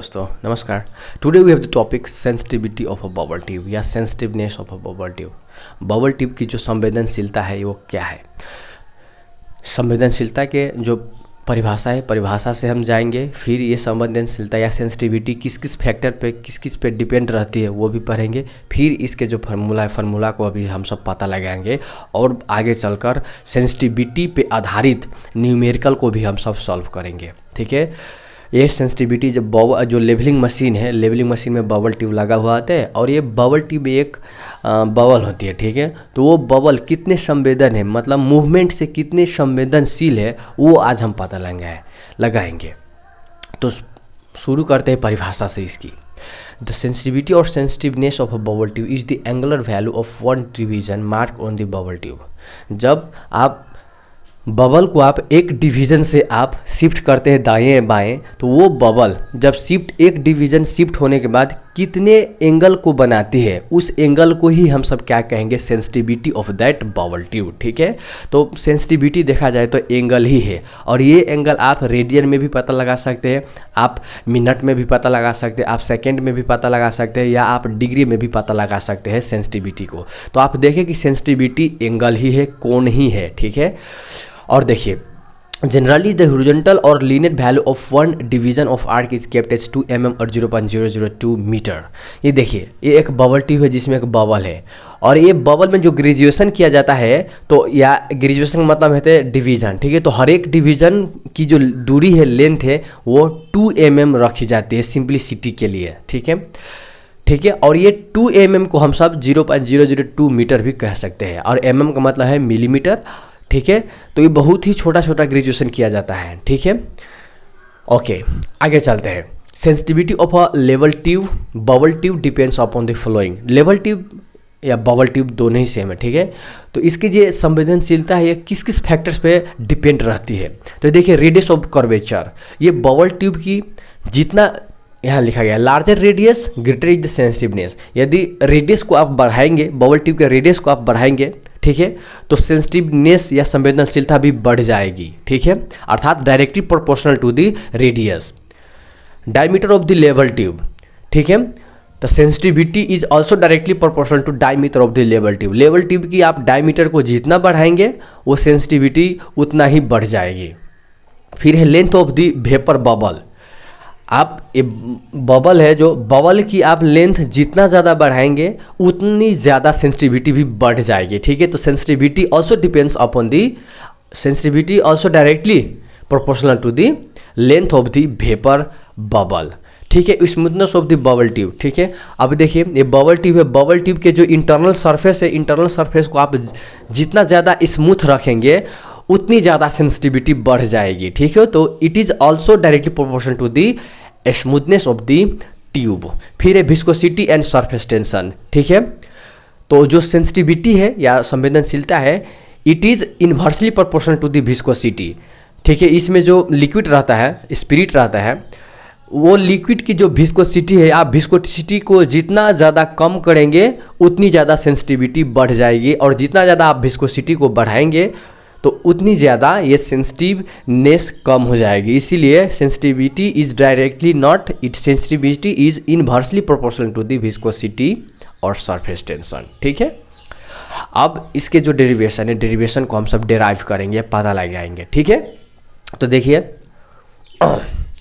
दोस्तों नमस्कार। Today we have the topic sensitivity of a bubble tube या sensitiveness of a bubble tube. Bubble tube की जो संवेदनशीलता है वो क्या है। संवेदनशीलता के जो परिभाषा है, परिभाषा से हम जाएंगे। फिर ये संवेदनशीलता या सेंसिटिविटी किस किस फैक्टर पे किस किस पे डिपेंड रहती है वो भी पढ़ेंगे। फिर इसके जो फार्मूला है, फार्मूला को अभी हम सब पता लगाएंगे और आगे चलकर सेंसिटिविटी पे आधारित न्यूमेरिकल को भी हम सब सॉल्व करेंगे। ठीक है। ये सेंसिटिविटी जो लेवलिंग मशीन है, लेवलिंग मशीन में बबल ट्यूब लगा हुआ होता है और ये बबल ट्यूब एक बबल होती है। ठीक है। तो वो बबल कितने संवेदन है, मतलब मूवमेंट से कितने संवेदनशील है, वो आज हम पता लगाएंगे। तो शुरू करते हैं परिभाषा से इसकी। द सेंसिटिविटी और sensitiveness of a bubble tube is the angular value of one division mark on the bubble tube. जब आप बबल को आप एक डिवीज़न से आप शिफ्ट करते हैं दाएं बाएं, तो वो बबल जब एक डिवीज़न शिफ्ट होने के बाद कितने एंगल को बनाती है, उस एंगल को ही हम सब क्या कहेंगे, sensitivity of that bubble tube. ठीक है। तो सेंसिटिविटी देखा जाए तो एंगल ही है और ये एंगल आप रेडियन में भी पता लगा सकते हैं, आप मिनट में भी पता लगा सकते हैं, आप सेकेंड में भी पता लगा सकते हैं या आप डिग्री में भी पता लगा सकते हैं सेंसिटिविटी को। तो आप देखें कि सेंसिटिविटी एंगल ही है, कोण ही है। ठीक है। और देखिए, जनरली द हॉरिजॉन्टल और linear value of one division of arc is kept as 2 mm और 0.002 मीटर। ये देखिए, ये एक बबल ट्यूब है जिसमें एक बबल है और ये बबल में जो ग्रेजुएशन किया जाता है, तो या ग्रेजुएशन मतलब है डिवीजन। ठीक है। तो हर एक डिवीजन की जो दूरी है, लेंथ है, वो 2 mm रखी जाती है सिंप्लिसिटी के लिए। ठीक है। ठीक है। और ये 2 mm को हम सब 0.002 मीटर भी कह सकते हैं और mm का मतलब है मिलीमीटर। ठीक है। तो ये बहुत ही छोटा छोटा ग्रेजुएशन किया जाता है। ठीक है। ओके, आगे चलते हैं। Sensitivity of a level tube bubble tube depends upon the following. Level tube या बबल ट्यूब दोनों ही सेम है। ठीक है। तो इसकी जो संवेदनशीलता है ये किस किस फैक्टर्स पे डिपेंड रहती है। तो देखिए, रेडियस ऑफ कर्वेचर, ये बबल ट्यूब की जितना यहाँ लिखा गया larger radius greater is the sensitiveness. यदि रेडियस को आप बढ़ाएंगे, बबल ट्यूब के रेडियस को आप बढ़ाएंगे, ठीक है, तो सेंसिटिवनेस या संवेदनशीलता भी बढ़ जाएगी। ठीक है। अर्थात directly proportional to the radius. Diameter of the level tube, ठीक है, the sensitivity is also directly proportional to diameter of the level tube. Level tube की आप डायमीटर को जितना बढ़ाएंगे वो सेंसिटिविटी उतना ही बढ़ जाएगी। फिर है length of the vapour bubble. आप ये बबल है, जो बबल की आप लेंथ जितना ज़्यादा बढ़ाएंगे उतनी ज़्यादा सेंसिटिविटी भी बढ़ जाएगी। ठीक है। तो sensitivity also depends upon the sensitivity also directly proportional to the length of the vapour bubble. ठीक है। Smoothness of the bubble tube. ठीक है। अब देखिए, ये बबल ट्यूब है, बबल ट्यूब के जो इंटरनल सरफेस है, इंटरनल सरफेस को आप जितना ज़्यादा स्मूथ रखेंगे उतनी ज़्यादा सेंसिटिविटी बढ़ जाएगी। ठीक है। तो it is also directly proportional to the smoothness of the tube. फिर है विस्कोसिटी एंड सरफेस टेंशन। ठीक है। तो जो सेंसिटिविटी है या संवेदनशीलता है, it is inversely proportional to the viscosity. ठीक है। इसमें जो लिक्विड रहता है, स्पिरिट रहता है, वो लिक्विड की जो विस्कोसिटी है, आप विस्कोसिटी को जितना ज़्यादा कम करेंगे उतनी ज़्यादा सेंसिटिविटी बढ़ जाएगी और जितना ज़्यादा आप विस्कोसिटी को बढ़ाएंगे तो उतनी ज़्यादा ये सेंसिटिवनेस कम हो जाएगी। इसीलिए sensitivity is directly not, it sensitivity is inversely proportional to the viscosity और सरफेस टेंशन। ठीक है। अब इसके जो डेरिवेशन है, डेरिवेशन को हम सब डेराइव करेंगे, पता लगाएंगे। ठीक है। तो देखिए,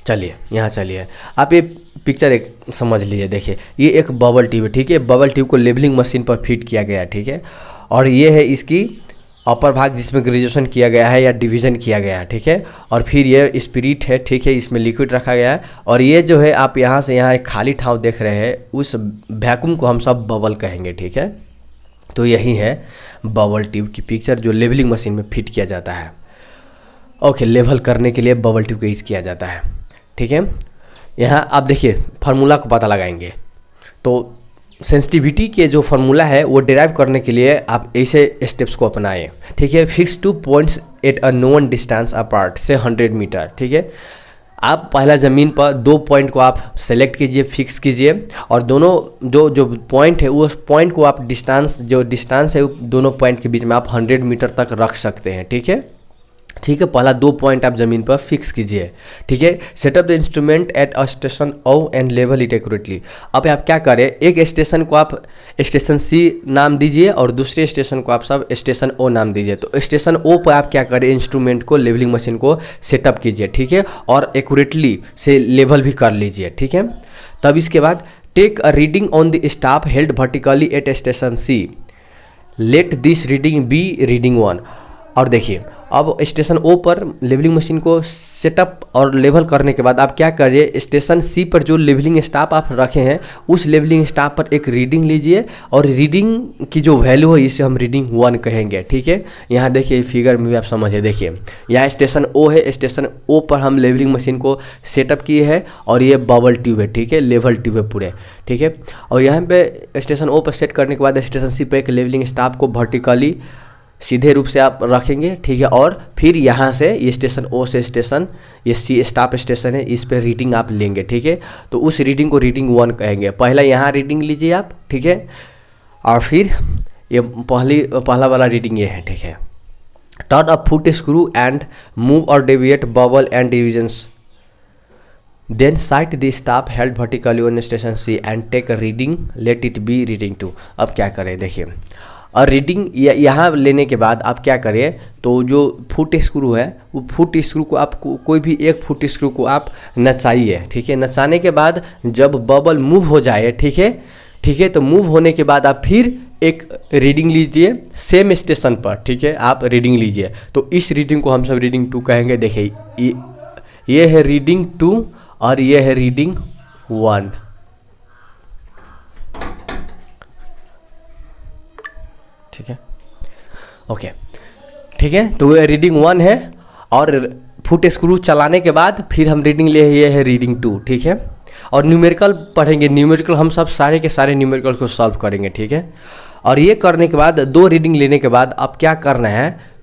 चलिए यहाँ चलिए, आप ये पिक्चर एक समझ लीजिए। देखिए, ये एक बबल ट्यूब है। ठीक है। बबल ट्यूब को लेवलिंग मशीन पर फिट किया गया है। ठीक है। और ये है इसकी अपर भाग जिसमें ग्रेजुएशन किया गया है या डिवीज़न किया गया है। ठीक है। और फिर ये स्पिरिट है। ठीक है। इसमें लिक्विड रखा गया है और ये जो है आप यहाँ से यहाँ एक खाली ठाव देख रहे हैं, उस वैक्यूम को हम सब बबल कहेंगे। ठीक है। तो यही है बबल ट्यूब की पिक्चर जो लेवलिंग मशीन में फिट किया जाता है। ओके, लेवल करने के लिए बबल ट्यूब का यूज़ किया जाता है। ठीक है। यहाँ आप देखिए, फार्मूला को पता लगाएंगे। तो सेंसिटिविटी के जो फार्मूला है वो डिराइव करने के लिए आप ऐसे स्टेप्स को अपनाएं। ठीक है। Fix 2 points at a known distance apart से 100 मीटर। ठीक है। आप पहला ज़मीन पर 2 पॉइंट को आप सेलेक्ट कीजिए, फिक्स कीजिए और दोनों जो पॉइंट है उस पॉइंट को आप डिस्टेंस है दोनों पॉइंट के बीच में आप 100 मीटर तक रख सकते हैं। ठीक है। ठीक है, पहला 2 पॉइंट आप जमीन पर फिक्स कीजिए। ठीक है, setup the instrument at a station O and level it accurately. अब आप क्या करें, एक स्टेशन को आप स्टेशन सी नाम दीजिए और दूसरे स्टेशन को आप सब स्टेशन ओ नाम दीजिए। तो स्टेशन ओ पर आप क्या करें, इंस्ट्रूमेंट को, लेवलिंग मशीन को सेटअप कीजिए। ठीक है, और एक्यूरेटली से लेवल भी कर लीजिए। ठीक है, तब इसके बाद take a reading on the staff held vertically at station C, let this reading be reading 1। और देखिए, अब स्टेशन ओ पर लेवलिंग मशीन को सेटअप और लेवल करने के बाद आप क्या करिए, स्टेशन सी पर जो लेवलिंग स्टाफ आप रखे हैं उस लेवलिंग स्टाफ पर एक रीडिंग लीजिए और रीडिंग की जो वैल्यू है इसे हम रीडिंग 1 कहेंगे। ठीक है, यहाँ देखिए फिगर में भी आप समझिए, देखिए यहाँ स्टेशन ओ है, स्टेशन ओ पर हम लेवलिंग मशीन को सेटअप किए हैं और ये बबल ट्यूब है। ठीक है, लेवल ट्यूब है पूरे। ठीक है, और यहाँ पे स्टेशन ओ पर सेट करने के बाद स्टेशन सी पर एक लेवलिंग स्टाफ को वर्टिकली सीधे रूप से आप रखेंगे। ठीक है, और फिर यहाँ से ये स्टेशन ओ से स्टेशन ये सी स्टाफ स्टेशन है, इस पे रीडिंग आप लेंगे। ठीक है, तो उस रीडिंग को रीडिंग 1 कहेंगे। पहला यहाँ रीडिंग लीजिए आप। ठीक है, और फिर ये पहला वाला रीडिंग ये है। ठीक है, turn a foot screw and move or deviate bubble and divisions, then sight the staff held vertically on station C and take a reading, let it be reading 2। अब क्या करें, देखिए, और रीडिंग यहाँ लेने के बाद आप क्या करें, तो जो फुट स्क्रू है वो फुट स्क्रू को आप कोई भी एक फुट स्क्रू को आप नचाइए। ठीक है, नचाने के बाद जब बबल मूव हो जाए, ठीक है, ठीक है, तो मूव होने के बाद आप फिर एक रीडिंग लीजिए सेम स्टेशन पर। ठीक है, आप रीडिंग लीजिए, तो इस रीडिंग को हम सब रीडिंग 2 कहेंगे। देखिए ये है रीडिंग 2 और ये है रीडिंग 1। ठीक है, ओके, ठीक है, तो ये रीडिंग 1 है और फुट स्क्रू चलाने के बाद फिर हम रीडिंग ले, ये है रीडिंग 2। ठीक है, और न्यूमेरिकल पढ़ेंगे, न्यूमेरिकल हम सब सारे के सारे न्यूमेरिकल को सॉल्व करेंगे। ठीक है, और ये करने के बाद 2 रीडिंग लेने के बाद अब क्या करना है,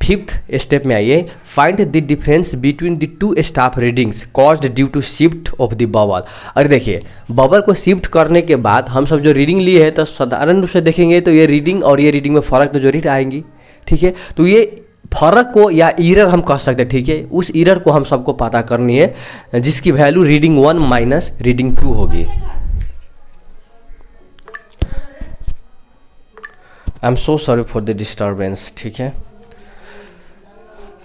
5th स्टेप में आइए, find the difference between the 2 staff readings caused due to shift of the bubble. अरे देखिए, बबल को शिफ्ट करने के बाद हम सब जो रीडिंग लिए हैं तो साधारण रूप से देखेंगे तो ये रीडिंग और ये रीडिंग में फ़र्क तो जरूर आएंगी। ठीक है, तो ये फर्क को या इरर हम कह सकते हैं। ठीक है, उस इरर को हम सबको पता करनी है जिसकी वैल्यू रीडिंग 1 माइनस रीडिंग 2 होगी। I am so sorry for the disturbance. ठीक है,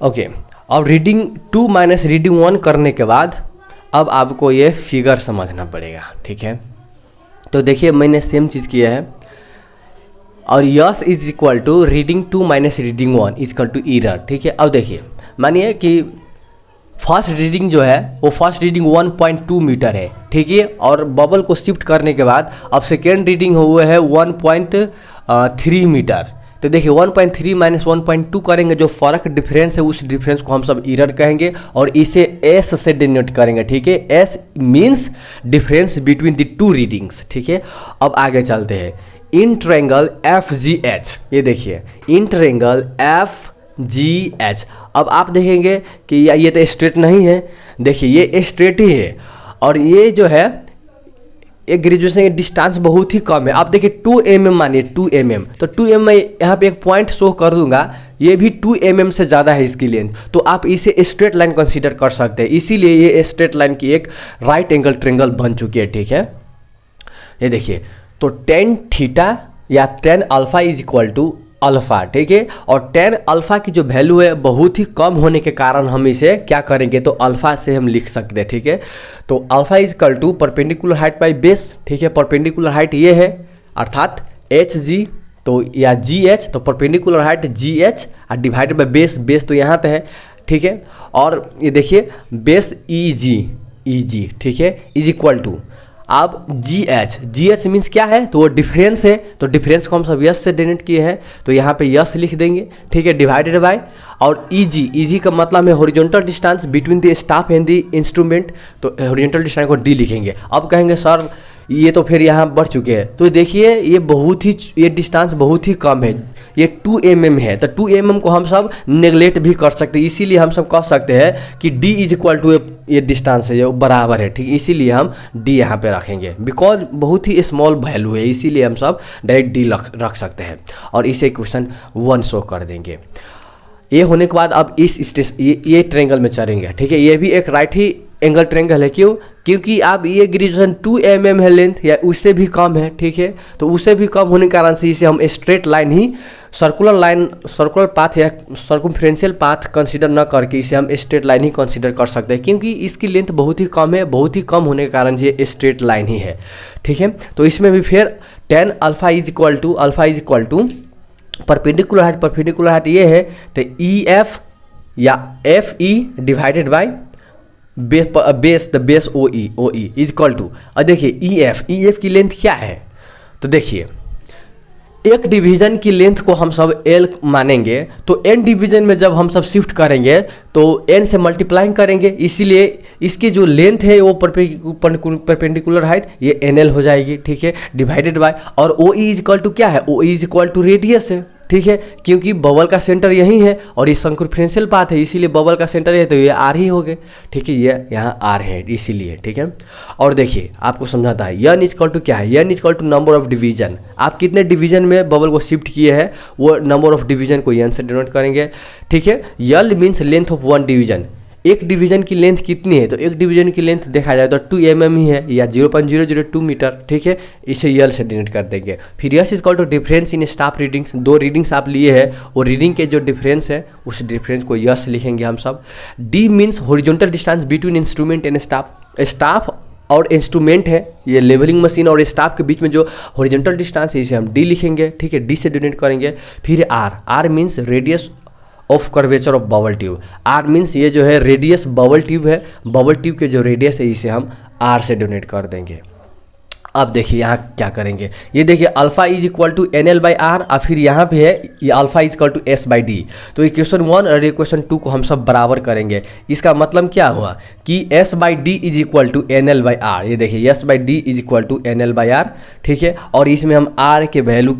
ओके, अब रीडिंग 2 माइनस रीडिंग 1 करने के बाद अब आपको ये फिगर समझना पड़ेगा। ठीक है, तो देखिए मैंने सेम चीज़ किया है, और S is equal to reading 2 minus reading 1 is equal to error. ठीक है, अब देखिए, मानिए कि फर्स्ट रीडिंग जो है वो फर्स्ट रीडिंग 1.2 मीटर है। ठीक है, और बबल को शिफ्ट करने के बाद अब सेकेंड रीडिंग हुआ है 1.3 मीटर। तो देखिए 1.3 माइनस 1.2 करेंगे, जो फर्क डिफरेंस है उस डिफरेंस को हम सब इरर कहेंगे और इसे एस से डिनोट करेंगे। ठीक है, S means difference between the 2 readings. ठीक है, अब आगे चलते हैं, इन ट्रायंगल FGH, ये देखिए इन ट्रायंगल FGH। अब आप देखेंगे कि ये तो स्ट्रेट नहीं है, देखिए ये स्ट्रेट ही है और ये जो है एक ग्रेजुएशन के डिस्टेंस बहुत ही कम है। आप देखिए 2 mm मानिए 2 mm, तो 2 mm मैं यहाँ पे एक पॉइंट शो कर दूंगा, ये भी 2 mm से ज़्यादा है इसकी लेंथ, तो आप इसे स्ट्रेट लाइन कंसीडर कर सकते हैं। इसीलिए ये स्ट्रेट लाइन की एक राइट एंगल ट्रायंगल बन चुकी है। ठीक है, ये देखिए, तो tan थीटा या tan alpha is equal to alpha. ठीक है, और tan अल्फ़ा की जो वैल्यू है बहुत ही कम होने के कारण हम इसे क्या करेंगे, तो अल्फ़ा से हम लिख सकते हैं। ठीक है, तो alpha is equal to perpendicular height by base. ठीक है, परपेंडिकुलर हाइट ये है अर्थात HG तो या GH, तो परपेंडिकुलर हाइट GH और डिवाइडेड बाई बेस, बेस तो यहाँ पे है। ठीक है, और ये देखिए बेस EG, ठीक है, इज इक्वल टू अब GH मीन्स क्या है, तो वो डिफरेंस है, तो डिफरेंस को हम सब यस से डिनोट किए हैं, तो यहाँ पे यस लिख देंगे। ठीक है, डिवाइडेड बाय, और EG का मतलब है horizontal distance between the staff and the instrument, तो हॉरिजॉन्टल डिस्टेंस को D लिखेंगे। अब कहेंगे सर ये तो फिर यहाँ बढ़ चुके हैं, तो देखिए ये डिस्टेंस बहुत ही कम है, ये 2 mm है, तो 2 mm को हम सब नेगलेक्ट भी कर सकते हैं। इसीलिए हम सब कह सकते हैं कि D इज इक्वल टू ये डिस्टेंस है, ये बराबर है। ठीक, इसीलिए हम D यहाँ पे रखेंगे, बिकॉज बहुत ही स्मॉल वैल्यू है, इसीलिए हम सब डायरेक्ट D रख सकते हैं और इसे क्वेश्चन 1 शो कर देंगे। ये होने के बाद अब ये ट्रायंगल में चलेंगे, ठीक है। ये भी एक राइट ही एंगल ट्रायंगल है, क्यों? क्योंकि आप ये ग्रेजुएशन 2 mm है लेंथ, या उससे भी कम है, ठीक है। तो उससे भी कम होने के कारण से इसे हम स्ट्रेट लाइन ही, सर्कुलर पाथ या सर्कमफ्रेंशियल पाथ कंसीडर न करके इसे हम स्ट्रेट लाइन ही कंसीडर कर सकते हैं, क्योंकि इसकी लेंथ बहुत ही कम है। बहुत ही कम होने के कारण ये स्ट्रेट लाइन ही है, ठीक है। तो इसमें भी फिर tan alpha is equal to perpendicular height ये है, तो EF या FE divided by base OE is equal to, और देखिए EF की लेंथ क्या है, तो देखिए एक डिवीजन की लेंथ को हम सब L मानेंगे, तो n डिवीजन में जब हम सब शिफ्ट करेंगे तो n से मल्टीप्लाइंग करेंगे, इसीलिए इसकी जो लेंथ है वो परपेंडिकुलर हाइट ये NL हो जाएगी, ठीक है, डिवाइडेड बाय, और OE इज इक्वल टू क्या है, OE is equal to radius है, ठीक है, क्योंकि बबल का सेंटर यही है और ये सर्कमफ्रेंशियल पाथ है, इसीलिए बबल का सेंटर है, तो ये R ही हो गए, ठीक है, ये यहाँ R है इसीलिए, ठीक है। और देखिए आपको समझाता है n इक्वल टू क्या है, n equal to number of division, आप कितने डिवीजन में बबल को शिफ्ट किए हैं वो नंबर ऑफ डिवीजन को n से डिनोट करेंगे, ठीक है। L means length of one division, एक डिवीजन की लेंथ कितनी है, तो एक डिवीजन की लेंथ देखा जाए तो 2 mm ही है, या 0.002 मीटर, ठीक है, इसे यल से डिनोट कर देंगे। फिर S equal to difference in staff readings, 2 readings आप लिए हैं, वो रीडिंग के जो डिफरेंस है उस डिफरेंस को यस लिखेंगे हम सब। D means horizontal distance between instrument and staff और इंस्ट्रूमेंट है, ये लेवलिंग मशीन और स्टाफ के बीच में जो हॉरिजॉन्टल डिस्टेंस है इसे हम डी लिखेंगे, ठीक है, डी से डिनोट करेंगे। फिर R means radius of curvature of bubble tube, R means ये जो है रेडियस बबल ट्यूब है, बबल ट्यूब के जो रेडियस है इसे हम आर से डोनेट कर देंगे। अब देखिए यहाँ क्या करेंगे, ये देखिए alpha is equal to NL by R, और फिर यहाँ पे है ये alpha is equal to S by D, तो इक्वेशन 1 और इक्वेशन 2 को हम सब बराबर करेंगे। इसका मतलब क्या हुआ कि S by D is equal to NL by R, ये देखिए S by D is equal to NL by R, ठीक है, और इसमें हम R की वैल्यू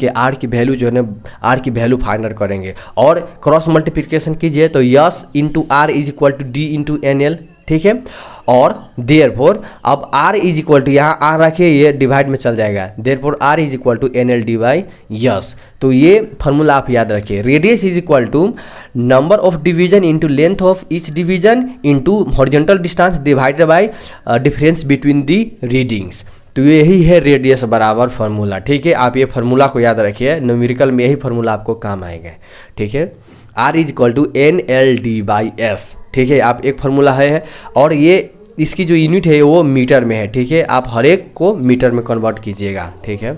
जो है ना, R की वैल्यू फाइंड आउट करेंगे, और क्रॉस मल्टीप्लिकेशन कीजिए तो S into R is equal to D into NL, ठीक है। और देयरफॉर अब R इज इक्वल टू, यहाँ R रखिए, ये डिवाइड में चल जाएगा, therefore R is equal to NL D by S, तो ये फार्मूला आप याद रखिए। Radius is equal to number of division into length of each division into horizontal distance divided by difference between the readings, तो यही है radius बराबर formula, ठीक है। आप ये फार्मूला को याद रखिए, न्यूमेरिकल में यही फार्मूला आपको काम आएगा, ठीक है। R is equal to NL D by S, ठीक है, आप एक फार्मूला है, और ये इसकी जो यूनिट है वो मीटर में है, ठीक है, आप हर एक को मीटर में कन्वर्ट कीजिएगा, ठीक है,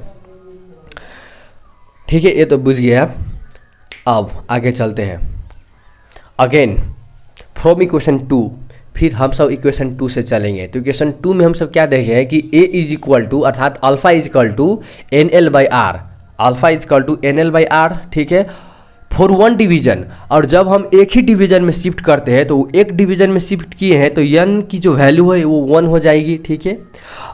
ठीक है, ये तो बुझ गए आप। अब आगे चलते हैं, अगेन फ्रॉम इक्वेशन 2, फिर हम सब इक्वेशन 2 से चलेंगे। तो इक्वेशन 2 में हम सब क्या देखे हैं कि A इज इक्वल टू, अर्थात alpha is equal to NL by R, alpha is equal to NL by R, ठीक है, फॉर वन डिवीजन। और जब हम एक ही डिवीजन में शिफ्ट करते हैं, तो एक डिवीजन में शिफ्ट किए हैं तो n की जो वैल्यू है वो 1 हो जाएगी, ठीक है,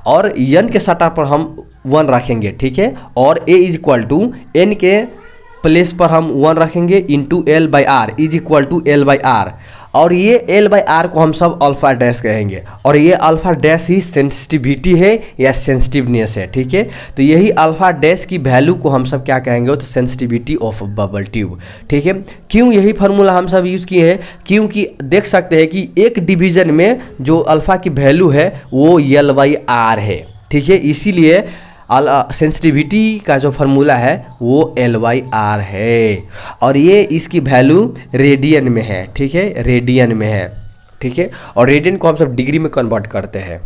और n के सटा पर हम 1 रखेंगे, ठीक है, और A is equal to n के प्लेस पर हम 1 रखेंगे into L by R is equal to L by R, और ये L बाई आर को हम सब अल्फा डैश कहेंगे, और ये अल्फा डैश ही सेंसिटिविटी है या सेंसिटिवनेस है, ठीक है, तो यही अल्फा डैश की वैल्यू को हम सब क्या कहेंगे, तो सेंसिटिविटी ऑफ बबल ट्यूब, ठीक है। क्यों यही फार्मूला हम सब यूज़ किए हैं, क्योंकि देख सकते हैं कि एक डिवीजन में जो अल्फा की वैल्यू है वो L बाई आर है, ठीक है, इसीलिए सेंसिटिविटी का जो फार्मूला है वो L बाई आर है, और ये इसकी वैल्यू रेडियन में है, ठीक है, रेडियन में है, ठीक है, और रेडियन को हम सब डिग्री में कन्वर्ट करते हैं।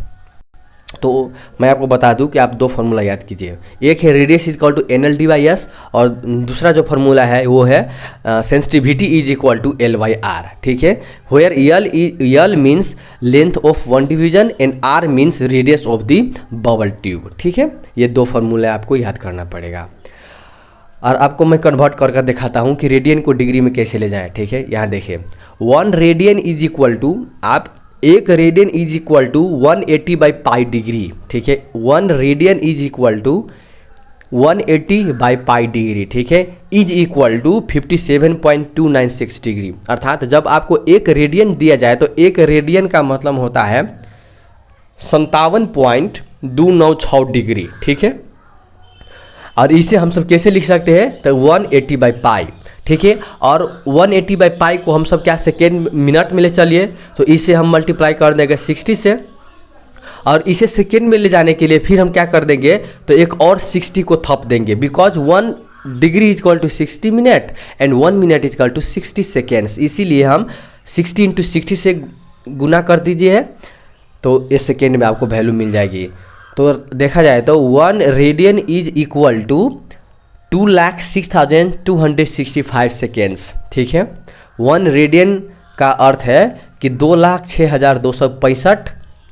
तो मैं आपको बता दूं कि आप 2 फार्मूला याद कीजिए, एक है radius is equal to NL D by S, और दूसरा जो फार्मूला है वो है sensitivity is equal to L by R, ठीक है, where L means length of one division and R means radius of the bubble tube, ठीक है, ये 2 फार्मूले आपको याद करना पड़ेगा। और आपको मैं कन्वर्ट कर दिखाता हूँ कि रेडियन को डिग्री में कैसे ले जाएं, ठीक है। यहाँ देखिए 1 रेडियन इज इक्वल टू, आप 1 radian is equal to 180 by pi degree, ठीक है, 1 radian is equal to 180 by pi degree, ठीक है, इज इक्वल टू 57.296 डिग्री, अर्थात जब आपको 1 रेडियन दिया जाए तो 1 रेडियन का मतलब होता है 57.296 डिग्री, ठीक है, और इसे हम सब कैसे लिख सकते हैं, तो 180 बाई पाई, ठीक है। और 180/π को हम सब क्या सेकेंड मिनट में ले चलिए, तो इसे हम मल्टीप्लाई कर देंगे 60 से, और इसे सेकेंड में ले जाने के लिए फिर हम क्या कर देंगे, तो एक और 60 को थप देंगे, because 1 degree is equal to 60 minute and 1 minute is equal to 60 seconds, इसीलिए हम 60 × 60 से गुना कर दीजिए, तो इस सेकेंड में आपको वैल्यू मिल जाएगी। तो देखा जाए तो 1 radian is equal to 2,06,265 seconds, ठीक है। 1 रेडियन का अर्थ है कि 2,06,265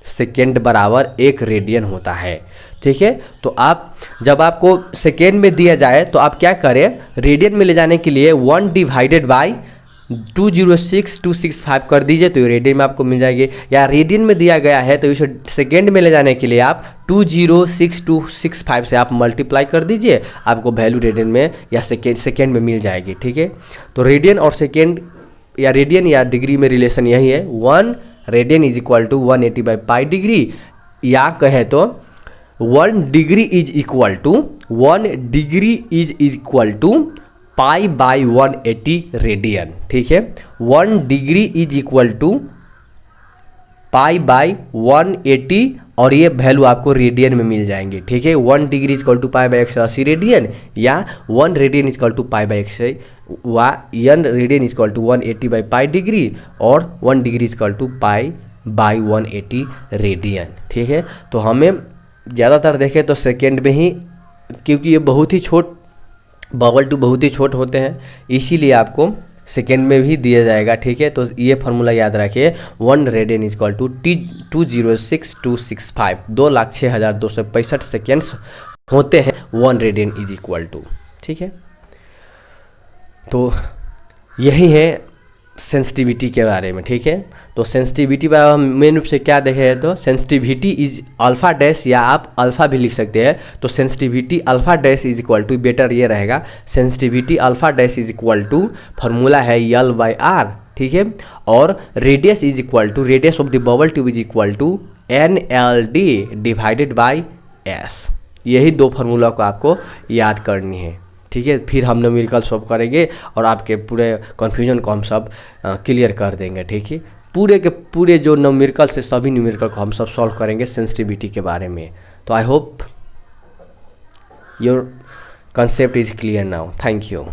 सेकेंड बराबर 1 रेडियन होता है, ठीक है। तो आप जब आपको सेकेंड में दिया जाए तो आप क्या करें, रेडियन में ले जाने के लिए 1 डिवाइडेड बाई 206,265 कर दीजिए, तो ये रेडियन में आपको मिल जाएगी। या रेडियन में दिया गया है तो इसे सेकेंड में ले जाने के लिए आप 206,265 से आप मल्टीप्लाई कर दीजिए, आपको वैल्यू रेडियन में या सेकेंड में मिल जाएगी, ठीक है। तो रेडियन और सेकेंड या रेडियन या डिग्री में रिलेशन यही है, 1 radian is equal to 180/π degree, या कहे तो 1 degree is equal to π/180 radian, ठीक है। 1 डिग्री इज इक्वल टू π/180 और ये वैल्यू आपको रेडियन में मिल जाएंगे, ठीक है। 1 degree is equal to π/180 radian, या 1 radian is equal to π/180 n radian is equal to 180/π degree, और 1 degree is equal to π/180 radian, ठीक है। तो हमें ज़्यादातर देखें तो सेकेंड में ही, क्योंकि ये बहुत ही छोट बबल टू बहुत ही छोट होते हैं, इसीलिए आपको सेकेंड में भी दिया जाएगा, ठीक है। तो ये फार्मूला याद रखिए, 1 radian is equal to 206,265, 2,06,265 seconds होते हैं 1 रेडियन इज इक्वल टू, ठीक है। तो यही है सेंसिटिविटी के बारे में, ठीक है। तो सेंसिटिविटी पर हम मेन रूप से क्या देखे हैं, तो सेंसिटिविटी इज अल्फा डैश, या आप अल्फा भी लिख सकते हैं। तो sensitivity alpha dash is equal to, better ये रहेगा, sensitivity alpha dash is equal to formula है L/R, ठीक है। और radius is equal to, radius of the bubble tube is equal to NLD divided by S। यही 2 formula को आपको याद करनी है, ठीक है। फिर हम न्यूमेरिकल सॉल्व करेंगे और आपके पूरे कन्फ्यूजन को हम सब क्लियर कर देंगे, ठीक है। पूरे के पूरे जो न्यूमेरिकल से सभी न्यूमेरिकल को हम सब सॉल्व करेंगे सेंसिटिविटी के बारे में। तो I hope your concept is clear now. Thank you.